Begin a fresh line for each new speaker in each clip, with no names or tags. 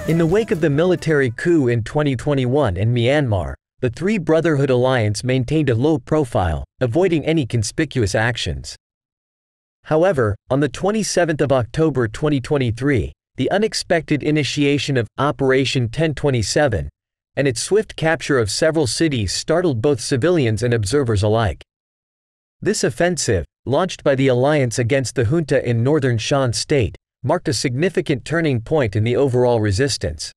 In the wake of the military coup in 2021 in Myanmar, the three Brotherhood Alliance maintained a low profile, avoiding any conspicuous actions. However, on the 27th of October 2023, the unexpected initiation of Operation 1027 and its swift capture of several cities startled both civilians and observers alike. This offensive, launched by the alliance against the junta in northern Shan state, marked a significant turning point in the overall resistance.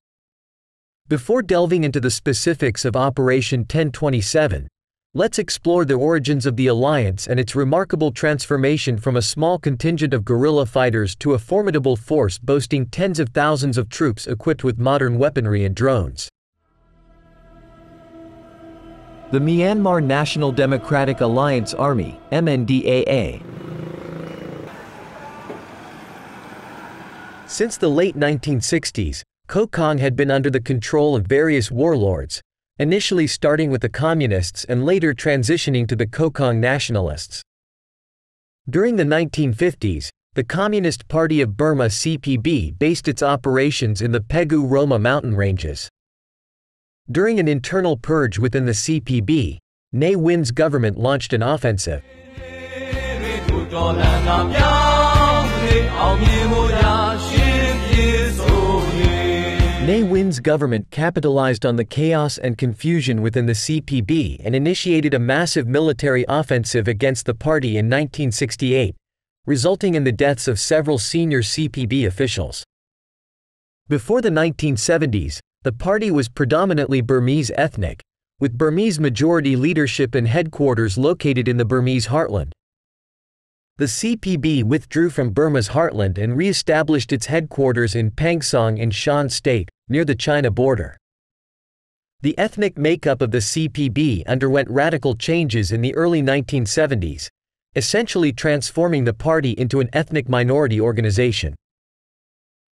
Before delving into the specifics of Operation 1027, let's explore the origins of the alliance and its remarkable transformation from a small contingent of guerrilla fighters to a formidable force boasting tens of thousands of troops equipped with modern weaponry and drones. The Myanmar National Democratic Alliance Army, MNDAA. Since the late 1960s, Kokang had been under the control of various warlords, initially starting with the Communists and later transitioning to the Kokang Nationalists. During the 1950s, the Communist Party of Burma (CPB) based its operations in the Pegu-Roma mountain ranges. During an internal purge within the CPB, Ne Win's government launched an offensive. Ne Win's government capitalized on the chaos and confusion within the CPB and initiated a massive military offensive against the party in 1968, resulting in the deaths of several senior CPB officials. Before the 1970s, the party was predominantly Burmese ethnic, with Burmese majority leadership and headquarters located in the Burmese heartland. The CPB withdrew from Burma's heartland and re-established its headquarters in Pangsong in Shan State, near the China border. The ethnic makeup of the CPB underwent radical changes in the early 1970s, essentially transforming the party into an ethnic minority organization.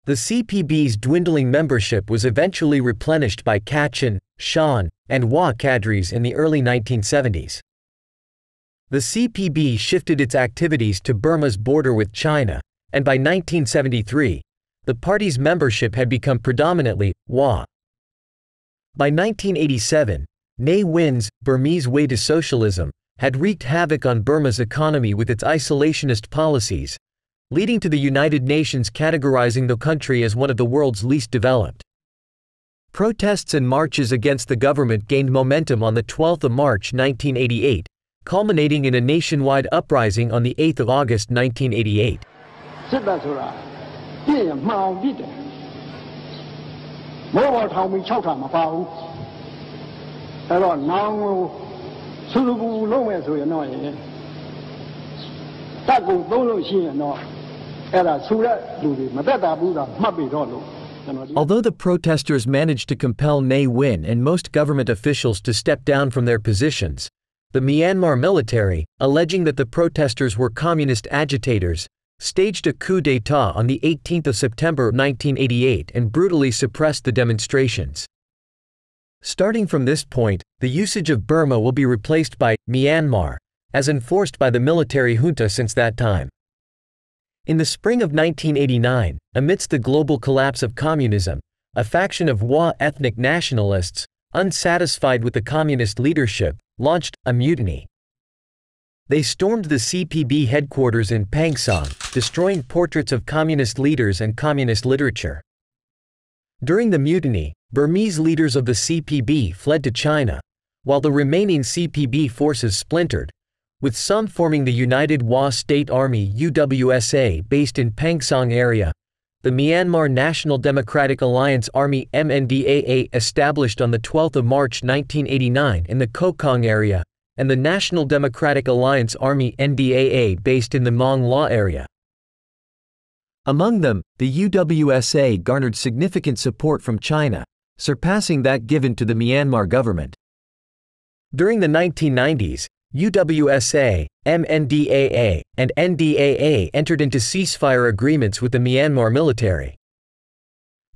The CPB's dwindling membership was eventually replenished by Kachin, Shan, and Wa cadres in the early 1970s. The CPB shifted its activities to Burma's border with China, and by 1973, the party's membership had become predominantly Wa. By 1987, Ne Win's Burmese Way to Socialism had wreaked havoc on Burma's economy with its isolationist policies, leading to the United Nations categorizing the country as one of the world's least developed. Protests and marches against the government gained momentum on the 12th of March 1988, culminating in a nationwide uprising on the 8th of August 1988. Although the protesters managed to compel Ne Win and most government officials to step down from their positions, the Myanmar military, alleging that the protesters were communist agitators, staged a coup d'état on the 18th of September 1988 and brutally suppressed the demonstrations. Starting from this point, the usage of Burma will be replaced by Myanmar, as enforced by the military junta since that time. In the spring of 1989, amidst the global collapse of communism, a faction of Wa ethnic nationalists, unsatisfied with the communist leadership, launched a mutiny. They stormed the CPB headquarters in Pangsong, destroying portraits of communist leaders and communist literature. During the mutiny, Burmese leaders of the CPB fled to China, while the remaining CPB forces splintered, with some forming the United Wa State Army (UWSA) based in Pangsong area, the Myanmar National Democratic Alliance Army (MNDAA) established on the 12th of March 1989 in the Kokang area, and the National Democratic Alliance Army (NDAA) based in the Mong La area. Among them, the UWSA garnered significant support from China, surpassing that given to the Myanmar government. During the 1990s, UWSA, MNDAA, and NDAA entered into ceasefire agreements with the Myanmar military.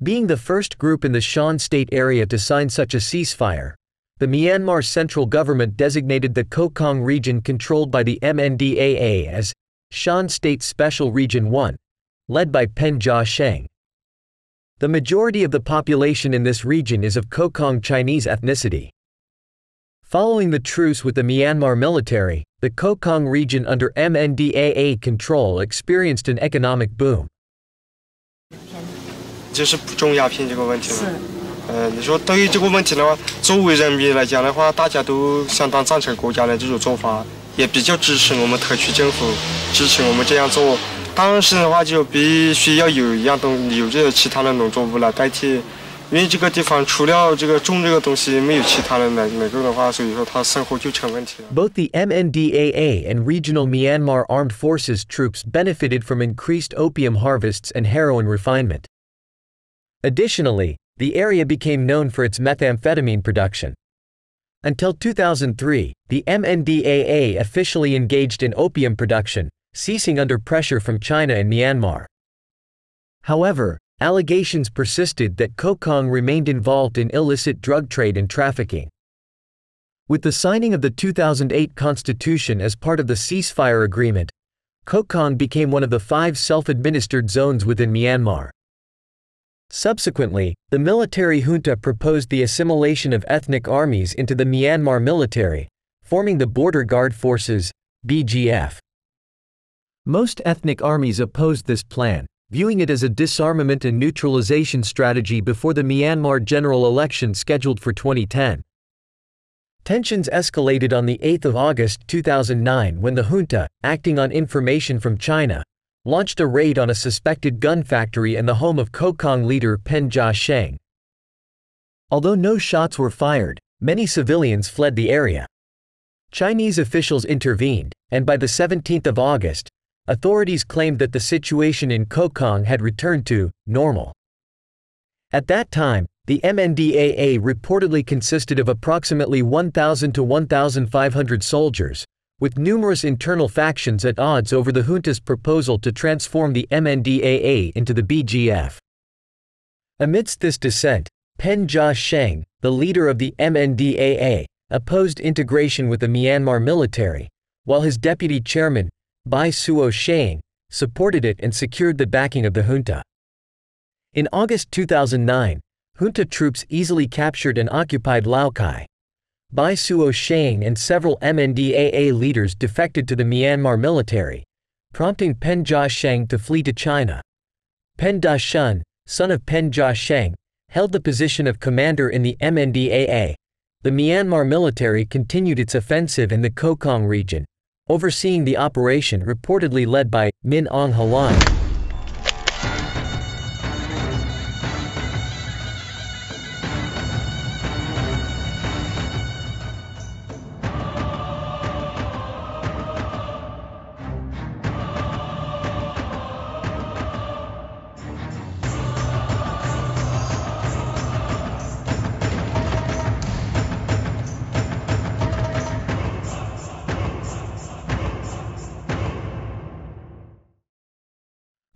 Being the first group in the Shan State area to sign such a ceasefire, the Myanmar central government designated the Kokang region controlled by the MNDAA as Shan State Special Region 1, led by Pen Ja Sheng. The majority of the population in this region is of Kokong Chinese ethnicity. Following the truce with the Myanmar military, the Kokong region under MNDAA control experienced an economic boom.
就是不中鸦片这个问题了。你说对于这个问题的话，作为人民来讲的话，大家都相当赞成国家的这种做法，也比较支持我们特区政府，支持我们这样做。当时的话，就必须要有这个其他的农作物来代替。 因为这个地方除了这个种这个东西，没有其他的能够的话，所以说他生活就成问题了。
Both the MNDAA and regional Myanmar armed forces troops benefited from increased opium harvests and heroin refinement. Additionally, the area became known for its methamphetamine production. Until 2003, the MNDAA officially engaged in opium production, ceasing under pressure from China and Myanmar. However, allegations persisted that Kokong remained involved in illicit drug trade and trafficking. With the signing of the 2008 constitution as part of the ceasefire agreement, Kokong became one of the 5 self-administered zones within Myanmar. Subsequently, the military junta proposed the assimilation of ethnic armies into the Myanmar military, forming the Border Guard Forces, BGF. Most ethnic armies opposed this plan, viewing it as a disarmament and neutralization strategy before the Myanmar general election scheduled for 2010. Tensions escalated on the 8th of August 2009 when the junta, acting on information from China, launched a raid on a suspected gun factory and the home of Kokong leader Pen Sheng. Although no shots were fired, many civilians fled the area. Chinese officials intervened, and by the 17th of August, authorities claimed that the situation in Kokong had returned to normal. At that time, the MNDAA reportedly consisted of approximately 1,000 to 1,500 soldiers, with numerous internal factions at odds over the junta's proposal to transform the MNDAA into the BGF. Amidst this dissent, Pen Sheng, the leader of the MNDAA, opposed integration with the Myanmar military, while his deputy chairman, Bai Suo Sheng, supported it and secured the backing of the junta. In August 2009, junta troops easily captured and occupied Laokai. Bai Suo Sheng and several MNDAA leaders defected to the Myanmar military, prompting Pen Sheng to flee to China. Pen Shan, son of Pen Sheng, held the position of commander in the MNDAA. The Myanmar military continued its offensive in the Kokong region, overseeing the operation reportedly led by Min Aung Hlaing.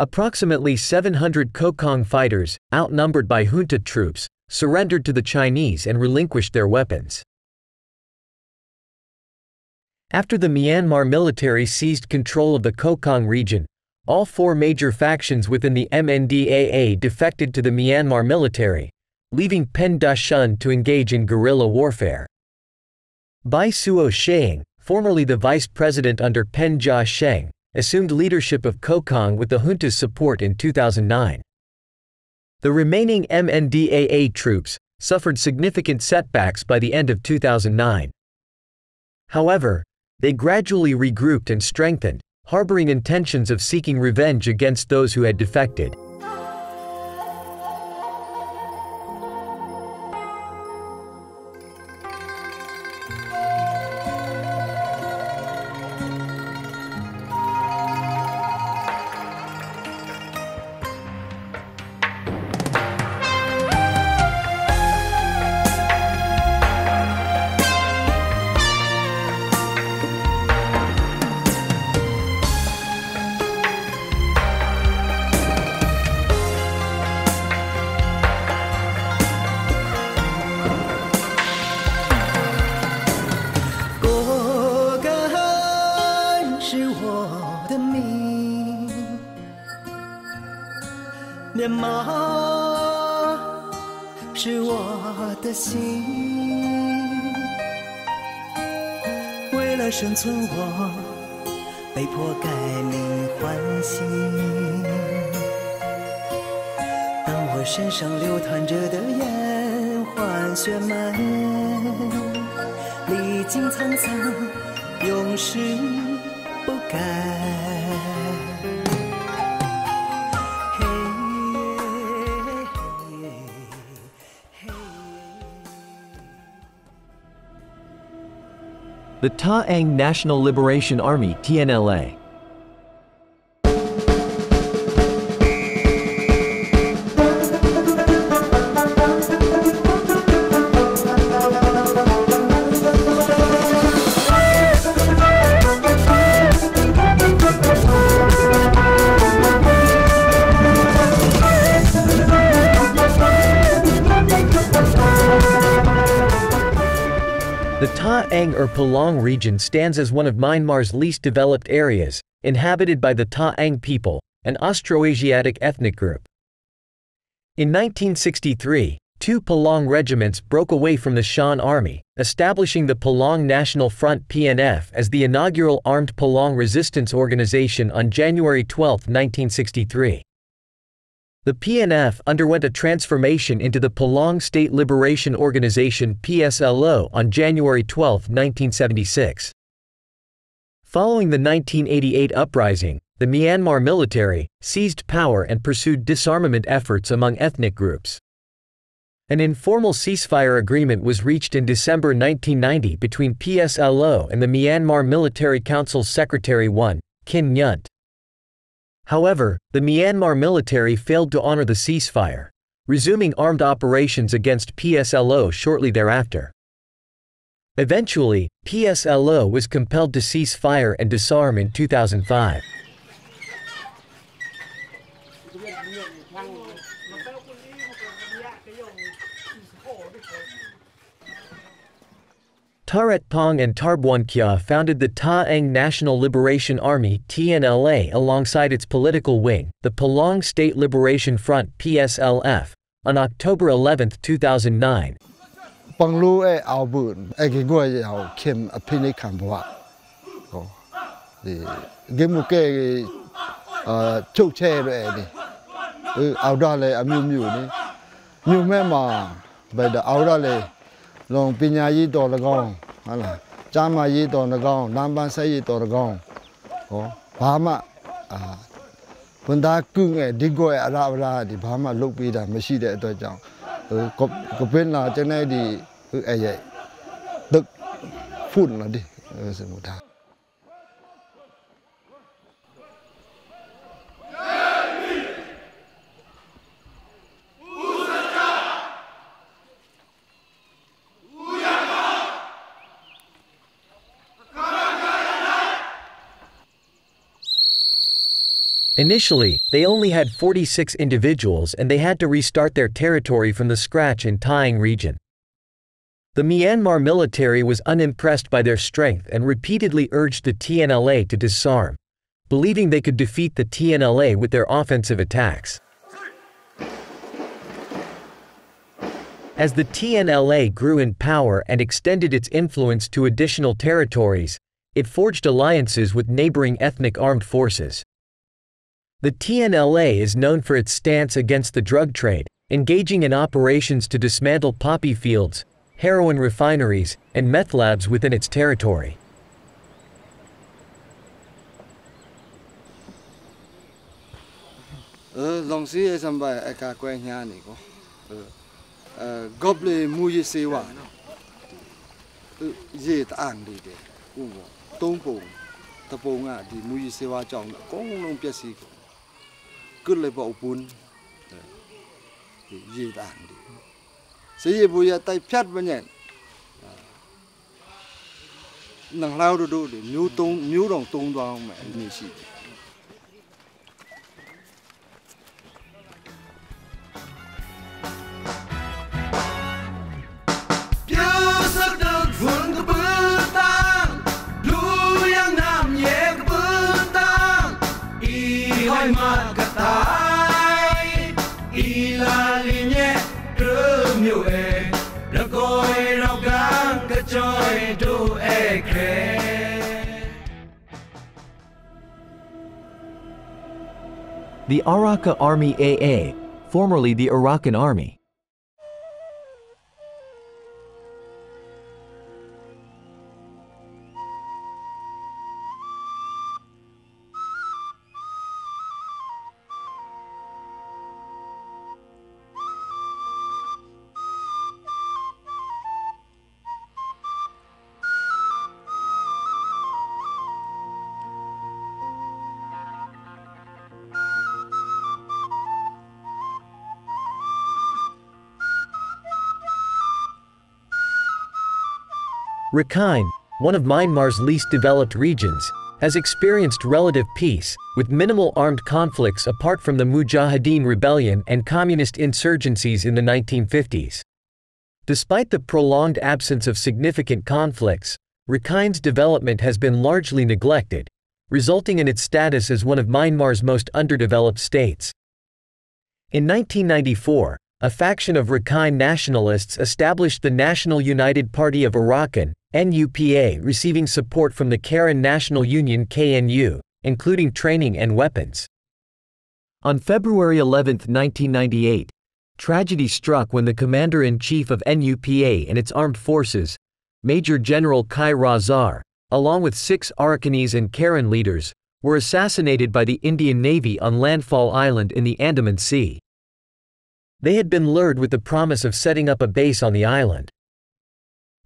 Approximately 700 Kokong fighters, outnumbered by junta troops, surrendered to the Chinese and relinquished their weapons. After the Myanmar military seized control of the Kokong region, all 4 major factions within the MNDAA defected to the Myanmar military, leaving Pen Shan to engage in guerrilla warfare. Bai Suo Sheng, formerly the vice president under Pen Sheng, assumed leadership of Kokong with the junta's support in 2009. The remaining MNDAA troops suffered significant setbacks by the end of 2009. However, they gradually regrouped and strengthened, harboring intentions of seeking revenge against those who had defected.
Myanmar 知我的心，为了生存我被迫改名换姓。当我身上流淌着的烟花绚漫，历经沧桑，永世不改。
The Ta Ang National Liberation Army (TNLA). The Ta Ang or Palong region stands as one of Myanmar's least developed areas, inhabited by the Ta Ang people, an Austroasiatic ethnic group. In 1963, two Palong regiments broke away from the Shan army, establishing the Palong National Front (PNF) as the inaugural armed Palong resistance organization on January 12, 1963. The PNF underwent a transformation into the Palong State Liberation Organization (PSLO) on January 12, 1976. Following the 1988 uprising, the Myanmar military seized power and pursued disarmament efforts among ethnic groups. An informal ceasefire agreement was reached in December 1990 between PSLO and the Myanmar Military Council's Secretary 1, Kin Nyunt. However, the Myanmar military failed to honor the ceasefire, resuming armed operations against PSLO shortly thereafter. Eventually, PSLO was compelled to cease fire and disarm in 2005. Taret Pong and Tarbuan Kya founded the Ta Ang National Liberation Army (TNLA) alongside its political wing, the Palong State Liberation Front (PSLF), on October 11, 2009.
Panglu e albun e gigwa yao kim apini kambwa. Gimuke chukche re ni. Audale amu ni. New mema by the audale. Long pinya yi to the gong, Jama yi to the gong, Namban say yi to the gong. Oh, Bama, when that gung a digo at Ravra, the Bama look with a machine at the junk. Copena, Janadi, the food, Nadi, as a muta.
Initially, they only had 46 individuals and they had to restart their territory from the scratch in Ta Ang region. The Myanmar military was unimpressed by their strength and repeatedly urged the TNLA to disarm, believing they could defeat the TNLA with their offensive attacks. As the TNLA grew in power and extended its influence to additional territories, it forged alliances with neighboring ethnic armed forces. The TNLA is known for its stance against the drug trade, engaging in operations to dismantle poppy fields, heroin refineries, and meth labs within its territory.
Goble muye sewa. Ye tang di de. Tongpo. Taponga di muye sewa chong. Kong long piasi. Good labor upun. Ye tang di. Say buya tai piat banyan. Nang lao do di new dong tong doang ma ni si.
Makatai ilalimnya remyu
The Arakha Army AA, formerly the Arakan Army. Rakhine, one of Myanmar's least developed regions, has experienced relative peace, with minimal armed conflicts apart from the Mujahideen rebellion and communist insurgencies in the 1950s. Despite the prolonged absence of significant conflicts, Rakhine's development has been largely neglected, resulting in its status as one of Myanmar's most underdeveloped states. In 1994, a faction of Rakhine nationalists established the National United Party of Arakan, NUPA, receiving support from the Karen National Union KNU, including training and weapons. On February 11, 1998, tragedy struck when the commander-in-chief of NUPA and its armed forces, Major General Kai Razar, along with 6 Arakanese and Karen leaders, were assassinated by the Indian Navy on Landfall Island in the Andaman Sea. They had been lured with the promise of setting up a base on the island.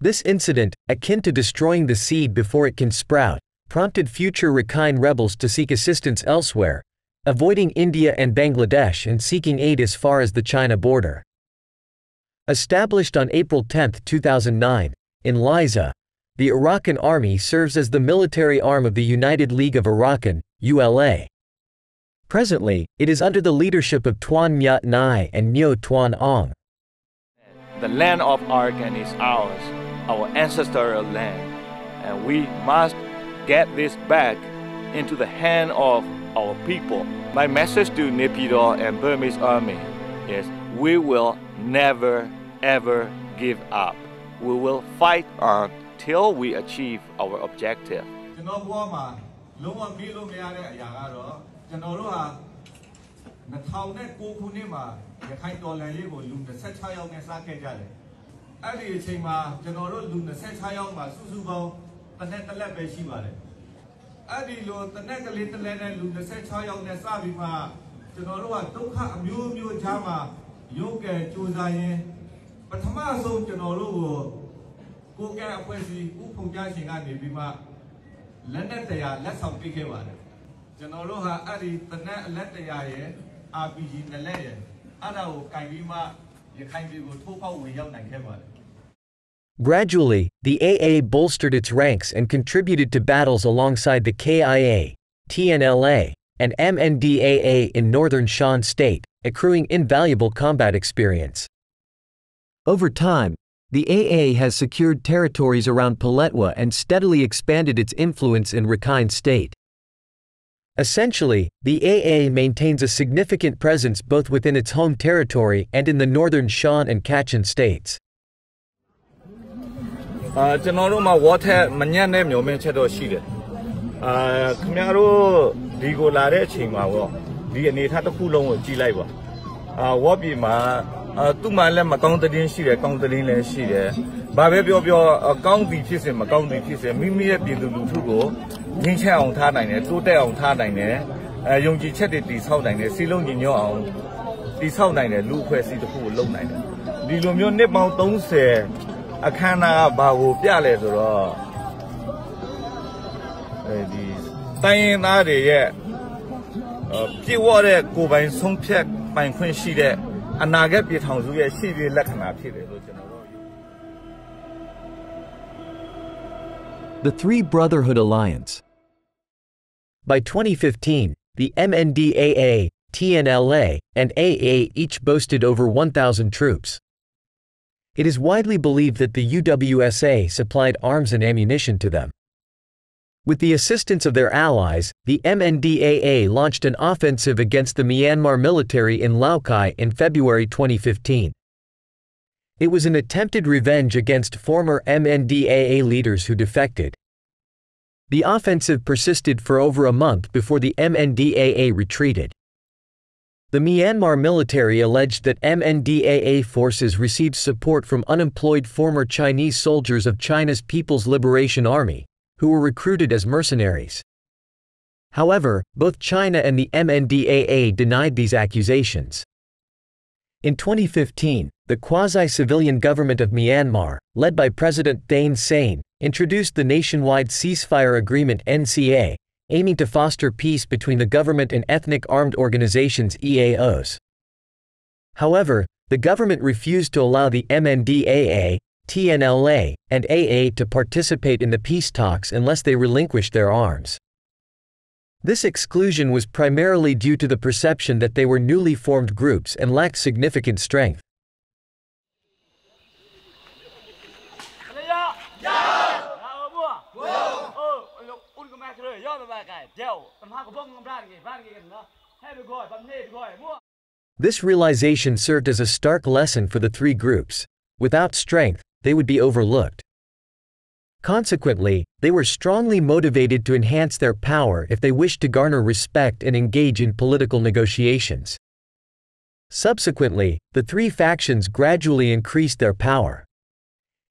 This incident, akin to destroying the seed before it can sprout, prompted future Rakhine rebels to seek assistance elsewhere, avoiding India and Bangladesh and seeking aid as far as the China border. Established on April 10, 2009, in Liza, the Arakan Army serves as the military arm of the United League of Arakan, ULA. Presently, it is under the leadership of Tuan Myat Nai and Nyo Tuan Ong.
The land of Arakan is ours, our ancestral land, and we must get this back into the hand of our people. My message to Naypyidaw and Burmese Army is we will never ever give up. We will fight until we achieve our objective.
အဲ့ဒီအချိန်မှာကျွန်တော်တို့လူ26ယောက်မှာစုစုပေါင်းတနက်တစ်လက်ပဲရှိပါတယ်အဲ့ဒီလိုတနက်ကလေးတစ်လက်နဲ့လူ26ယောက်နဲ့စပြီးမှကျွန်တော်တို့ကဒုက္ခအမျိုးမျိုးကြားမှာရုပ်ကဲစူးစမ်းရင်ပထမဆုံးကျွန်တော်တို့ကိုကဲအဖွဲ့အစည်းဥဖုန်ကြားရှင်ကနေပြီးမှလက်နဲ့တရားလက်ဆောင်ပေးခဲ့ပါတယ်ကျွန်တော်တို့ဟာအဲ့ဒီတနက်အလက်တရားရဲ့ RPG နဲ့လက်ရဲ့အဲ့ဒါကိုကင်ပြီးမှရခိုင်ပြည်ကိုထိုးဖောက်ဝင်ရောက်နိုင်ခဲ့ပါတယ်
Gradually, the AA bolstered its ranks and contributed to battles alongside the KIA, TNLA, and MNDAA in northern Shan state, accruing invaluable combat experience. Over time, the AA has secured territories around Paletwa and steadily expanded its influence in Rakhine state. Essentially, the AA maintains a significant presence both within its home territory and in the northern Shan and Kachin states.
ကျွန်တော်တို့မှာဝါထက်မညံ့တဲ့မျိုးမင်းချက်တော့ရှိတယ်ခင်ဗျားတို့ဒီကိုလာတဲ့အချိန်မှာပေါ့ဒီအနေထားတစ်ခုလုံးကိုကြည့်လိုက်ပါဝါပြည်မှာသူ့မှာလည်းမကောင်းတဲ့င်းရှိတယ်ကောင်းတဲ့င်းလည်းရှိတယ်ဘာပဲပြောပြောကောင်းသည်ဖြစ်စေမကောင်းသည်ဖြစ်စေမိမိရဲ့ပြည်သူလူထုကိုငြိမ်းချမ်းအောင်ထားနိုင်တယ်တိုးတက်အောင်ထားနိုင်တယ်ယုံကြည်ချက်တွေတည်ဆောက်နိုင်တယ်စီလုံးညီညွတ်အောင်တည်ဆောက်နိုင်တယ်လူအဖွဲ့အစည်းတစ်ခုကိုလုပ်နိုင်တယ်ဒီလိုမျိုးနှစ်ပေါင်း30 အခမ်းအနားကဘာကိုပြလဲဆိုတော့ဒီတိုင်းရင်းသားတွေရဲ့ပြည့်ဝတဲ့ကိုယ်ပိုင်ဆုံးဖြတ်ပိုင်ခွင့်ရှိတဲ့အနာဂတ်ပြည်ထောင်စုရဲ့ရှိရလက္ခဏာဖြစ်တယ်လို့ကျွန်တော်တို့
The Three Brotherhood Alliance. By 2015, the MNDAA, TNLA, and AA each boasted over 1,000 troops. It is widely believed that the UWSA supplied arms and ammunition to them. With the assistance of their allies, the MNDAA launched an offensive against the Myanmar military in Laokai in February 2015. It was an attempted revenge against former MNDAA leaders who defected. The offensive persisted for over a month before the MNDAA retreated. The Myanmar military alleged that MNDAA forces received support from unemployed former Chinese soldiers of China's People's Liberation Army, who were recruited as mercenaries. However, both China and the MNDAA denied these accusations. In 2015, the quasi-civilian government of Myanmar, led by President Thein Sein, introduced the nationwide ceasefire agreement (NCA), aiming to foster peace between the government and ethnic armed organizations (EAOs). However, the government refused to allow the MNDAA, TNLA, and AA to participate in the peace talks unless they relinquished their arms. This exclusion was primarily due to the perception that they were newly formed groups and lacked significant strength. This realization served as a stark lesson for the three groups. Without strength, they would be overlooked. Consequently, they were strongly motivated to enhance their power if they wished to garner respect and engage in political negotiations. Subsequently, the three factions gradually increased their power.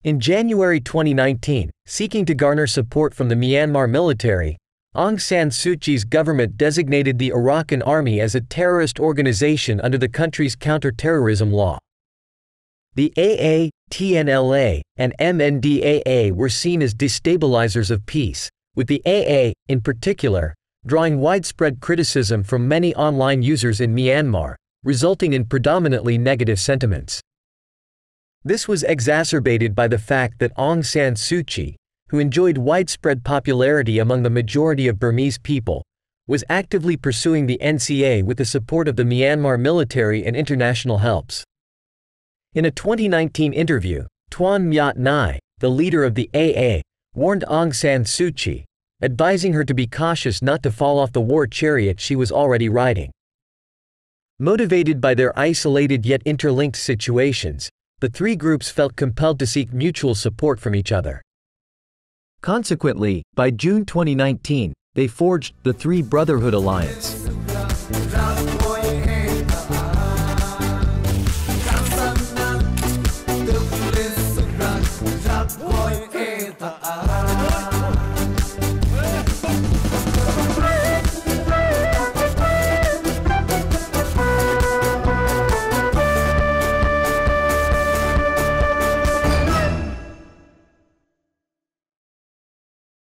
In January 2019, seeking to garner support from the Myanmar military, Aung San Suu Kyi's government designated the Arakan army as a terrorist organization under the country's counter-terrorism law. The AA, TNLA, and MNDAA were seen as destabilizers of peace, with the AA, in particular, drawing widespread criticism from many online users in Myanmar, resulting in predominantly negative sentiments. This was exacerbated by the fact that Aung San Suu Kyi, who enjoyed widespread popularity among the majority of Burmese people, was actively pursuing the NCA with the support of the Myanmar military and international helps. In a 2019 interview, Tuan Myat Nai, the leader of the AA, warned Aung San Suu Kyi, advising her to be cautious not to fall off the war chariot she was already riding. Motivated by their isolated yet interlinked situations, the three groups felt compelled to seek mutual support from each other. Consequently, by June 2019, they forged the Brotherhood Alliance.